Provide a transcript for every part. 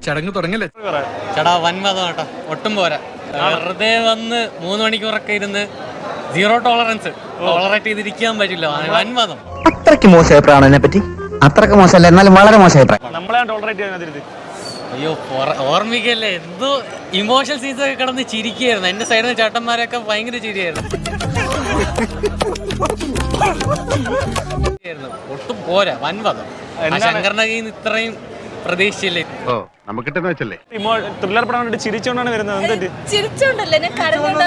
ചടങ്ങ് തുടങ്ങല്ലേ ചേട്ടാ വൻമതം കേട്ടോ, ഒട്ടും പോരാ. വെറുതെ വന്ന് 3 മണിക്കൂറൊക്കെ ഇരുന്ന് സീറോ ടോളറൻസ് ടോളറേറ്റ് ചെയ്തിരിക്കാൻ പറ്റില്ല. വൻമതം. അത്രയ്ക്ക് മോശം അഭിപ്രായമാണ് എന്നെ പറ്റി. അത്രയ്ക്ക് മോശമല്ല, എന്നാലും വളരെ മോശം അഭിപ്രായം. അയ്യോ ഓർമ്മിക്കല്ലേ, എന്തോ ഇമോഷണൽ സീൻസ് ഒക്കെ കിടന്ന് ചിരിക്കുകയായിരുന്നു. എന്റെ സൈഡിൽ നിന്ന് ചേട്ടന്മാരൊക്കെ ഭയങ്കര ചിരിയായിരുന്നു. ഒട്ടും പോരാ, വൻമതം. ശങ്കറിന്റെ കയ്യിൽ നിന്ന് ഇത്രയും പ്രതീക്ഷിച്ചില്ലേ. ത്രില്ലർ പടം കണ്ടിട്ട് ചിരിച്ചോണ്ടാണ് വരുന്നത്. ചിരിച്ചോണ്ടല്ലേ, ഞാൻ കരഞ്ഞോണ്ടാ.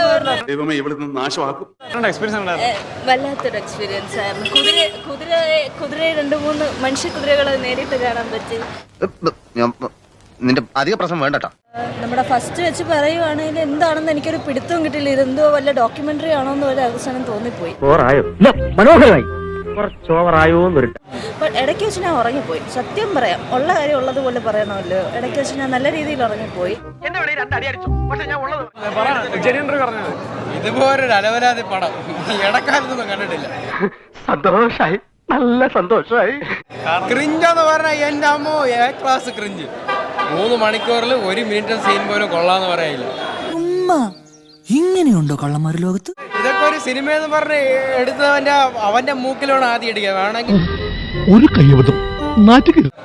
ദൈവമേ ഇവിടുന്ന് നാശമാക്കും. വല്ലാത്തൊരു എക്സ്പീരിയൻസ് ആയിരുന്നു. കുതിരയെ 2-3 മനുഷ്യ കുതിരകളെ നേരിട്ട് കാണാൻ പറ്റി. നിന്റെ അധിക പ്രശ്നം വേണ്ടട്ടോ. നമ്മുടെ ഫസ്റ്റ് വെച്ച് പറയുവാണെങ്കിൽ എന്താണെന്ന് എനിക്കൊരു പിടുത്തവും കിട്ടില്ല. ഇതെന്തോ വല്ല ഡോക്യുമെന്ററി ആണോ എന്ന് ഒരു അവസാനം തോന്നിപ്പോയി. മനോഹരമായി ഇടയ്ക്ക് വെച്ച് ഞാൻ ഉറങ്ങിപ്പോയി. സത്യം പറയാം, ഉള്ള കാര്യം ഉള്ളതുപോലെ പറയണമല്ലോ. ഇടയ്ക്ക് വെച്ച് ഞാൻ നല്ല രീതിയിൽ ഉറങ്ങിപ്പോയി. ഇതുപോലൊരു അലവരാതി പടം ഇടക്കാലത്തൊന്നും കണ്ടിട്ടില്ല. സന്തോഷായി, നല്ല സന്തോഷമായി. ക്രിഞ്ചെന്ന് പറഞ്ഞാൽ എന്റെ അമ്മോ എ ക്ലാസ് ക്രിഞ്ച്. 3 മണിക്കൂറിൽ 1 മിനിറ്റ് സീൻ പോലും കൊള്ളാന്ന് പറയില്ല. ഇങ്ങനെയുണ്ടോ കള്ളന്മാർ ലോകത്ത്? ഇതൊക്കെ ഒരു സിനിമ എന്ന് പറഞ്ഞ് എടുത്തവന്റെ അവന്റെ മൂക്കിലോട് ആദ്യം ഇടിക്കുക വേണമെങ്കിൽ. ഒരു കയ്യബദ്ധം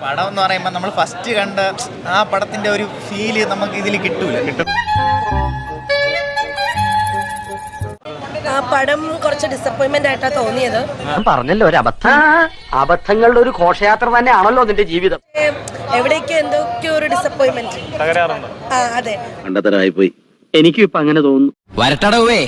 പടം എന്ന് പറയുമ്പോൾ നമ്മൾ ഫസ്റ്റ് കണ്ട ആ പടത്തിന്റെ ഒരു ഫീല് നമുക്ക് ഇതിൽ കിട്ടൂല. ആ പടം കുറച്ച് ഡിസപ്പോയിന്റ്മെന്റ് ആയിട്ടാ തോന്നിയത്. പറഞ്ഞല്ലോ, ഒരു അബദ്ധങ്ങളുടെ ഒരു ഘോഷയാത്ര തന്നെയാണല്ലോ നിന്റെ ജീവിതം. എവിടേക്കോ എന്തൊക്കെയോ ഒരു ഡിസപ്പോയിന്റ്മെന്റ്. അതെ, കണ്ടതരായി പോയി. എനിക്കും ഇപ്പൊ അങ്ങനെ തോന്നുന്നു. വരട്ടടവേ.